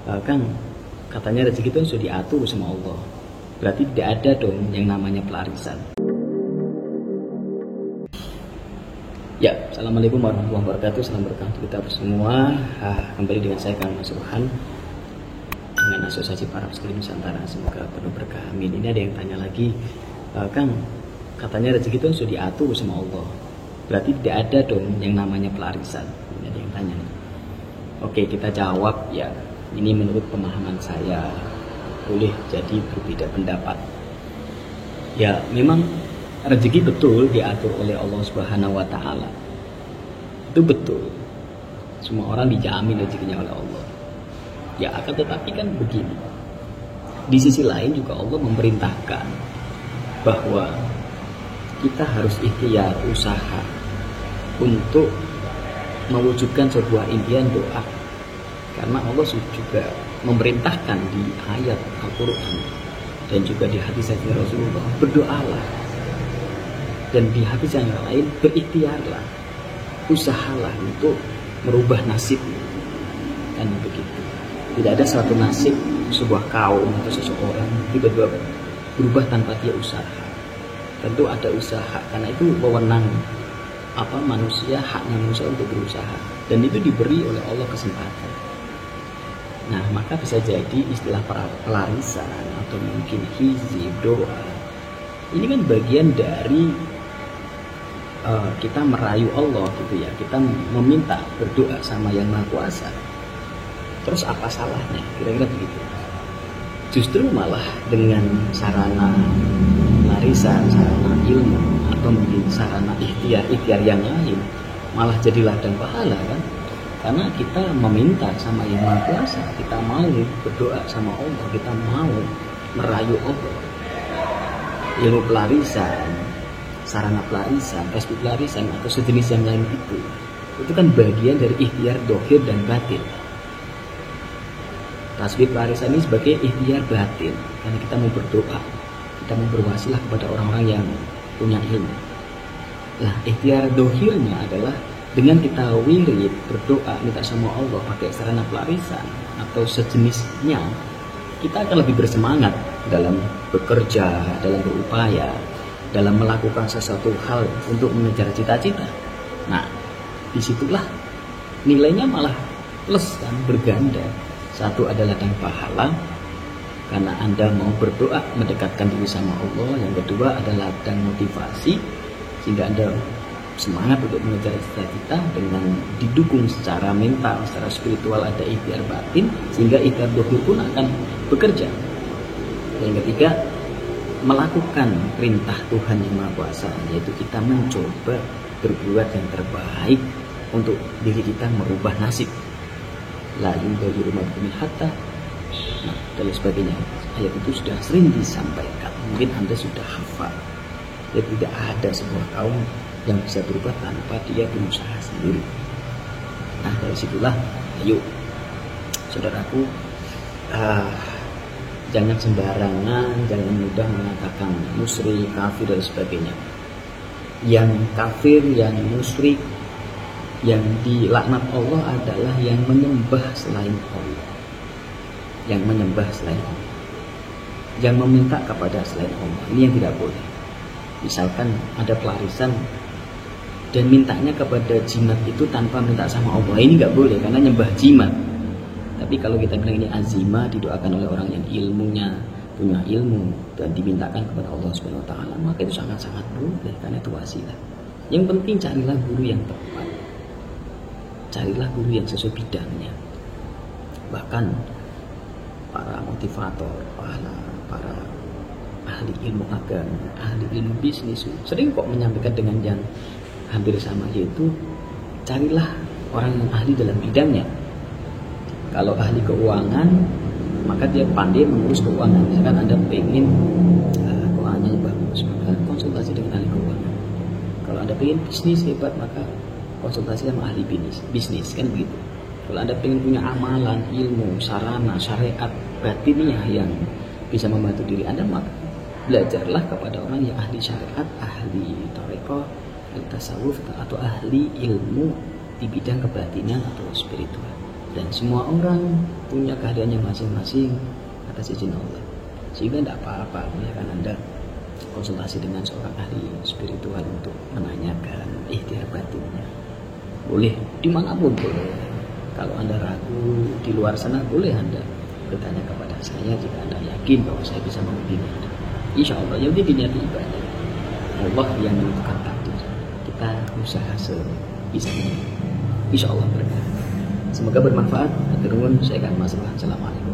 Kang, katanya rezeki itu sudah diatur sama Allah. Berarti tidak ada dong yang namanya pelarisan. Ya, assalamualaikum warahmatullahi wabarakatuh. Salam berkah untuk kita semua. Kembali dengan saya Kang Mas Ruhan dengan Asosiasi Para Muslim Nusantara. Semoga penuh berkah. Amin. Ini ada yang tanya lagi, Kang, katanya rezeki itu sudah diatur sama Allah. Berarti tidak ada dong yang namanya pelarisan. Ini ada yang tanya nih. Oke, kita jawab ya. Ini menurut pemahaman saya, boleh jadi berbeda pendapat. Ya, memang rezeki betul diatur oleh Allah Subhanahu wa taala. Itu betul. Semua orang dijamin rezekinya oleh Allah. Ya, akan tetapi kan begini. Di sisi lain juga Allah memerintahkan bahwa kita harus ikhtiar, usaha untuk mewujudkan sebuah impian doa. Karena Allah juga memerintahkan di ayat Al-Quran dan juga di hadis Rasulullah, berdoalah. Dan di hadis yang lain, berikhtiarlah, usahalah untuk merubah nasib. Kan begitu. Tidak ada suatu nasib sebuah kaum atau seseorang tiba-tiba berubah tanpa dia usaha. Tentu ada usaha, karena itu wewenang manusia, haknya manusia untuk berusaha. Dan itu diberi oleh Allah kesempatan. Nah, maka bisa jadi istilah pelarisan atau mungkin hizib, doa, ini kan bagian dari kita merayu Allah gitu ya. Kita meminta, berdoa sama Yang Maha Kuasa. Terus apa salahnya? Kira-kira begitu. Justru malah dengan sarana pelarisan, sarana ilmu, atau mungkin sarana ikhtiar yang lain, malah jadi ladang pahala kan? Karena kita meminta sama Yang Maha Kuasa, kita mau berdoa sama Allah, kita mau merayu Allah. Ilmu pelarisan, sarana pelarisan, kasbi pelarisan atau sejenis yang lain itu kan bagian dari ikhtiar dohir dan batin. Tasbih pelarisan ini sebagai ikhtiar batin, karena kita mau berdoa, kita mau berwasilah kepada orang-orang yang punya ilmu. Nah, ikhtiar dohirnya adalah dengan kita wirid, berdoa, minta sama Allah pakai sarana pelarisan atau sejenisnya, kita akan lebih bersemangat dalam bekerja, dalam berupaya, dalam melakukan sesuatu hal untuk mengejar cita-cita. Nah, disitulah nilainya malah plus kan, berganda. Satu adalah ladang pahala karena Anda mau berdoa mendekatkan diri sama Allah. Yang kedua adalah ladang motivasi sehingga Anda semangat untuk mengejar cita-cita dengan didukung secara mental, secara spiritual, ada ikhtiar batin sehingga ikhtiar dohir pun akan bekerja. Yang ketiga, melakukan perintah Tuhan Yang Maha Kuasa, yaitu kita mencoba berbuat yang terbaik untuk diri kita merubah nasib. La yughayyiru ma biqaumin hatta, nah, dan sebagainya. Ayat itu sudah sering disampaikan, mungkin Anda sudah hafal. Ya, tidak ada sebuah kaum yang bisa berubah tanpa dia berusaha sendiri. Nah, dari situlah, ayo saudaraku, jangan sembarangan, jangan mudah mengatakan musyrik, kafir dan sebagainya. Yang kafir, yang musyrik, yang dilaknat Allah adalah yang menyembah selain Allah, yang menyembah selain Allah, yang meminta kepada selain Allah. Ini yang tidak boleh. Misalkan ada pelarisan dan mintanya kepada jimat itu tanpa minta sama Allah, ini nggak boleh karena nyembah jimat. Tapi kalau kita bilang ini azimah, didoakan oleh orang yang ilmunya punya ilmu dan dimintakan kepada Allah Subhanahu wa taala, maka itu sangat-sangat boleh karena itu wasilah. Yang penting carilah guru yang tepat, carilah guru yang sesuai bidangnya. Bahkan para motivator, para ahli ilmu agama, ahli ilmu bisnis sering kok menyampaikan dengan yang hampir sama, yaitu carilah orang yang ahli dalam bidangnya. Kalau ahli keuangan, maka dia pandai mengurus keuangan. Misalkan Anda pengen keuangannya bagus, maka konsultasi dengan ahli keuangan. Kalau Anda pengen bisnis hebat, maka konsultasi sama ahli bisnis, kan begitu. Kalau Anda pengen punya amalan, ilmu, sarana, syariat, batiniah yang bisa membantu diri Anda, maka belajarlah kepada orang yang ahli syariat, ahli tarekat, ahli tasawuf, atau ahli ilmu di bidang kebatinan atau spiritual. Dan semua orang punya keahliannya masing-masing atas izin Allah. Sehingga tidak apa-apa ya kan Anda konsultasi dengan seorang ahli spiritual untuk menanyakan ikhtiar batinnya. Boleh dimanapun boleh. Kalau Anda ragu di luar sana, boleh Anda bertanya kepada saya jika Anda yakin bahwa saya bisa membimbing Anda. Insya Allah, yang penting niat ibadah. Allah yang menentukan takdir. Kita usaha sebisanya. Insya Allah berkah. Semoga bermanfaat. Atur nuwun, saya akan Mas Assalamualaikum.